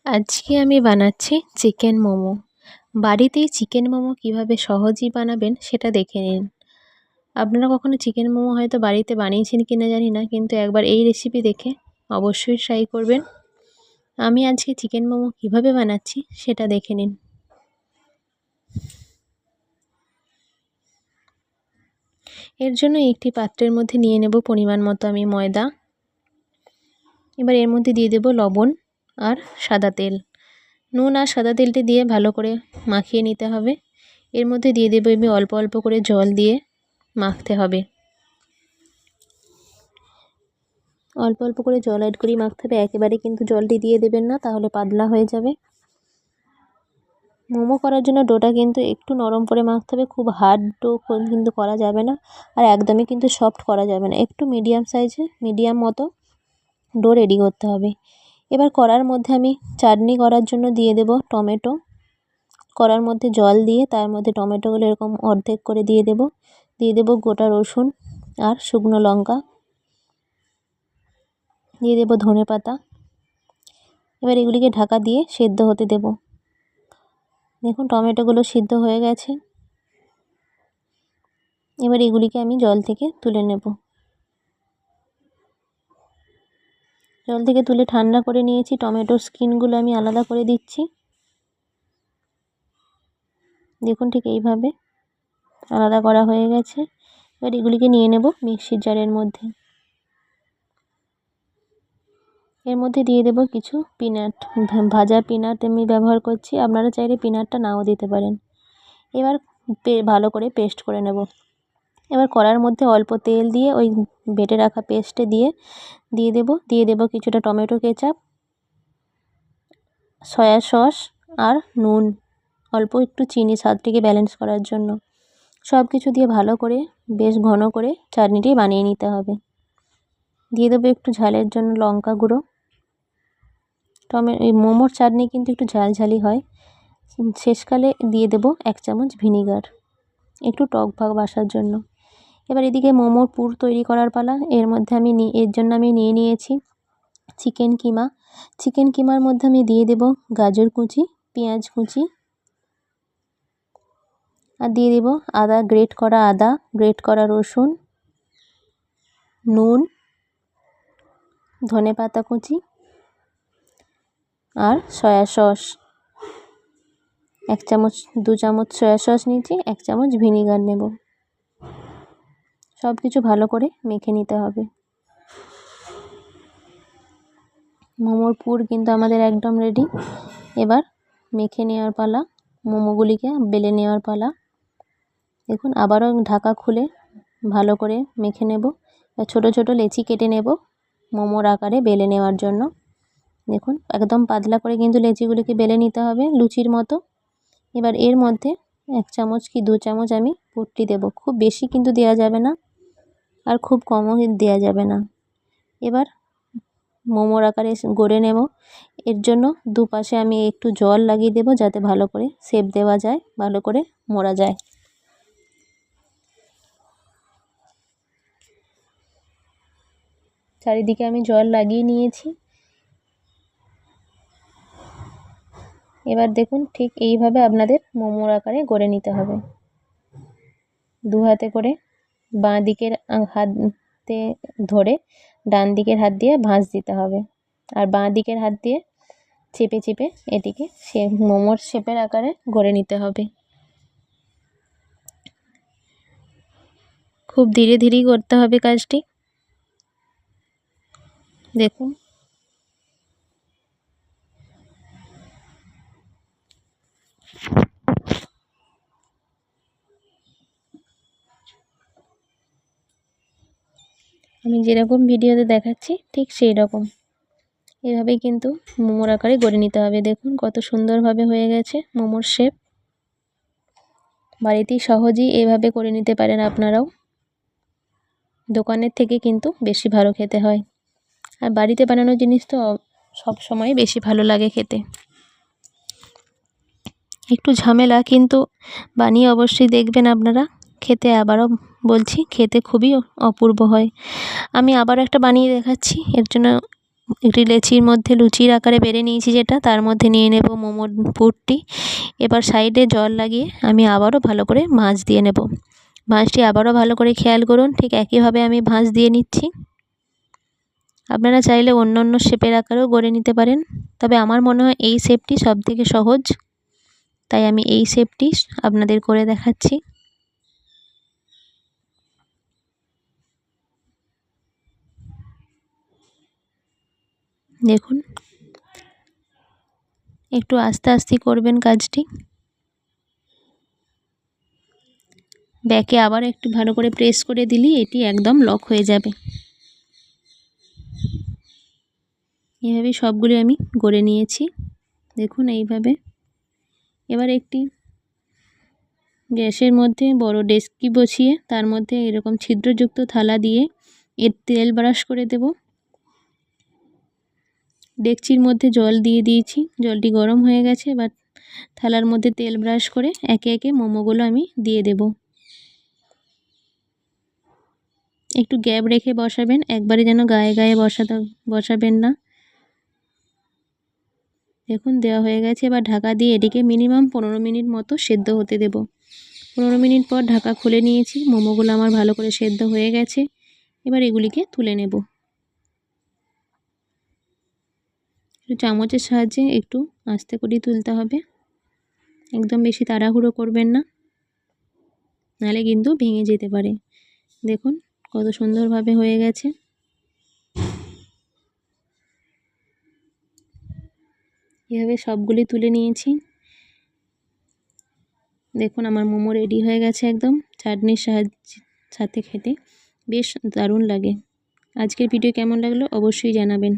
আজকে আমি বানাচ্ছি চিকেন মোমো। বাড়িতেই চিকেন মোমো কীভাবে সহজেই বানাবেন সেটা দেখে নিন। আপনারা কখনো চিকেন মোমো হয়তো বাড়িতে বানিয়েছেন কিনা জানি না, কিন্তু একবার এই রেসিপি দেখে অবশ্যই ট্রাই করবেন। আমি আজকে চিকেন মোমো কীভাবে বানাচ্ছি সেটা দেখে নিন। এর জন্য একটি পাত্রের মধ্যে নিয়ে নেব পরিমাণ মতো আমি ময়দা। এবার এর মধ্যে দিয়ে দেব লবণ আর সাদা তেল। নুন আর সাদা তেলটি দিয়ে ভালো করে মাখিয়ে নিতে হবে। এর মধ্যে দিয়ে দেবো আমি অল্প অল্প করে জল দিয়ে মাখতে হবে। অল্প অল্প করে জল অ্যাড করেই মাখতে হবে, একেবারে কিন্তু জলটি দিয়ে দেবেন না, তাহলে পাতলা হয়ে যাবে। মোমো করার জন্য ডোটা কিন্তু একটু নরম করে মাখতে হবে, খুব হার্ড ডো কিন্তু করা যাবে না, আর একদমই কিন্তু সফট করা যাবে না। একটু মিডিয়াম সাইজে মিডিয়াম মতো ডো রেডি করতে হবে। এবার কড়ার মধ্যে আমি চাটনি করার জন্য দিয়ে দেব টমেটো। কড়ার মধ্যে জল দিয়ে তার মধ্যে টমেটোগুলো এরকম অর্ধেক করে দিয়ে দেব গোটা রসুন আর শুকনো লঙ্কা, দিয়ে দেব ধনেপাতা। এবার এগুলিকে ঢাকা দিয়ে সেদ্ধ হতে দেব। দেখুন টমেটোগুলো সিদ্ধ হয়ে গেছে। এবার এগুলিকে আমি জল থেকে তুলে নেব। জল থেকে তুলে ঠান্ডা করে নিয়েছি। টমেটোর স্কিনগুলো আমি আলাদা করে দিচ্ছি। দেখুন ঠিক এইভাবে আলাদা করা হয়ে গেছে। এবার এগুলিকে নিয়ে নেব মিক্সির জারের মধ্যে। এর মধ্যে দিয়ে দেব কিছু পিনাট, ভাজা পিনাট আমি ব্যবহার করছি, আপনারা চাইলে পিনাটটা নাও দিতে পারেন। এবার ভালো করে পেস্ট করে নেব। এবার কড়ার মধ্যে অল্প তেল দিয়ে ওই বেটে রাখা পেস্টে দিয়ে দেব কিছুটা টমেটো কেচাপ, সয়া সস আর নুন, অল্প একটু চিনি স্বাদটিকে ব্যালেন্স করার জন্য। সব কিছু দিয়ে ভালো করে বেশ ঘন করে চাটনিটি বানিয়ে নিতে হবে। দিয়ে দেবো একটু ঝালের জন্য লঙ্কা গুঁড়ো। এই মোমোর চাটনি কিন্তু একটু ঝালঝালি হয়। শেষকালে দিয়ে দেব 1 চামচ ভিনিগার, একটু টক ভাব আসার জন্য। এবার এদিকে মোমোর পুর তৈরি করার পালা। এর জন্য আমি নিয়ে নিয়েছি চিকেন কিমা। চিকেন কিমার মধ্যে আমি দিয়ে দেব গাজর কুচি, পেঁয়াজ কুচি, আর দিয়ে দেব গ্রেট করা আদা, গ্রেট করা রসুন, নুন, ধনেপাতা কুচি আর সয়া সস। 2 চামচ সয়া সস নিয়েছি, 1 চামচ ভিনিগার নেব। সব কিছু ভালো করে মেখে নিতে হবে। মোমোর পুর কিন্তু আমাদের একদম রেডি। এবার মেখে নেওয়ার পালা, মোমোগুলিকে বেলে নেওয়ার পালা। দেখুন আবারও ঢাকা খুলে ভালো করে মেখে নেব। ছোট ছোট লেচি কেটে নেব মোমোর আকারে বেলে নেওয়ার জন্য। দেখুন একদম পাতলা করে কিন্তু লেচিগুলিকে বেলে নিতে হবে লুচির মতো। এবার এর মধ্যে 1 চামচ কি 2 চামচ আমি পুরটি দেব। খুব বেশি কিন্তু দেওয়া যাবে না, আর খুব কমও দেওয়া যাবে না। এবার মোমোর আকারে গড়ে নেব। এর জন্য দুপাশে আমি একটু জল লাগিয়ে দেব, যাতে ভালো করে শেপ দেওয়া যায়, ভালো করে মোড়া যায়। চারিদিকে আমি জল লাগিয়ে নিয়েছি। এবার দেখুন ঠিক এইভাবে আপনাদের মোমোর আকারে গড়ে নিতে হবে। 2 হাতে করে বাঁ দিকের হাতে ধরে ডান দিকের হাত দিয়ে ভাঁজ দিতে হবে, আর বাঁ দিকের হাত দিয়ে চেপে চেপে এটিকে মোমোর শেপের আকারে গড়ে নিতে হবে। খুব ধীরে ধীরেই করতে হবে কাজটি। দেখুন আমি যেরকম ভিডিওতে দেখাচ্ছি ঠিক সেই রকম এভাবেই কিন্তু মোমোর আকারে গড়ে নিতে হবে। দেখুন কত সুন্দরভাবে হয়ে গেছে মোমোর শেপ। বাড়িতেই সহজেই এভাবে করে নিতে পারেন আপনারাও। দোকানের থেকে কিন্তু বেশি ভালো খেতে হয়, আর বাড়িতে বানানো জিনিস তো সব সময় বেশি ভালো লাগে খেতে। একটু ঝামেলা, কিন্তু বানিয়ে অবশ্যই দেখবেন আপনারা। খেতে আবারও বলছি, খেতে খুবই অপূর্ব হয়। আমি আবারও একটা বানিয়ে দেখাচ্ছি। এর জন্য একটি লেচির মধ্যে লুচির আকারে বেড়ে নিয়েছি যেটা, তার মধ্যে নিয়ে নেব মোমোর পুরটি। এবার সাইডে জল লাগিয়ে আমি আবারও ভালো করে ভাঁজ দিয়ে নেব। ভাঁজটি আবারও ভালো করে খেয়াল করুন, ঠিক একইভাবে আমি ভাঁজ দিয়ে নিচ্ছি। আপনারা চাইলে অন্য অন্য শেপের আকারেও গড়ে নিতে পারেন, তবে আমার মনে হয় এই শেপটি সবথেকে সহজ, তাই আমি এই শেপটি আপনাদের করে দেখাচ্ছি। দেখুন, একটু আস্তে আস্তে করবেন কাজটি। ব্যাকে আবার একটু ভালো করে প্রেস করে দিলেই এটি একদম লক হয়ে যাবে। এভাবে সবগুলি আমি গড়ে নিয়েছি, দেখুন এইভাবে। এবার একটি গ্যাসের মধ্যে বড় ডেচকি বসিয়ে তার মধ্যে এরকম ছিদ্রযুক্ত থালা দিয়ে এর তেল ব্রাশ করে দেব। ডেকচির মধ্যে জল দিয়ে দিয়েছি, জলটি গরম হয়ে গেছে। এবার থালার মধ্যে তেল ব্রাশ করে একে একে মোমোগুলো আমি দিয়ে দেব। একটু গ্যাপ রেখে বসাবেন, একবারে যেন গায়ে গায়ে বসাবেন না। দেখুন দেওয়া হয়ে গেছে। এবার ঢাকা দিয়ে এটিকে মিনিমাম 15 মিনিট মতো সেদ্ধ হতে দেব। 15 মিনিট পর ঢাকা খুলে নিয়েছি, মোমোগুলো আমার ভালো করে সেদ্ধ হয়ে গেছে। এবার এগুলিকে তুলে নেব। একটু চামচের সাহায্যে একটু আস্তে করে তুলতে হবে, একদম বেশি তাড়াহুড়ো করবেন না, নাহলে কিন্তু ভেঙে যেতে পারে। দেখুন কত সুন্দরভাবে হয়ে গেছে। এভাবে সবগুলি তুলে নিয়েছি। দেখুন আমার মোমো রেডি হয়ে গেছে একদম, চাটনির সাথে খেতে বেশ দারুণ লাগে। আজকের ভিডিও কেমন লাগলো অবশ্যই জানাবেন।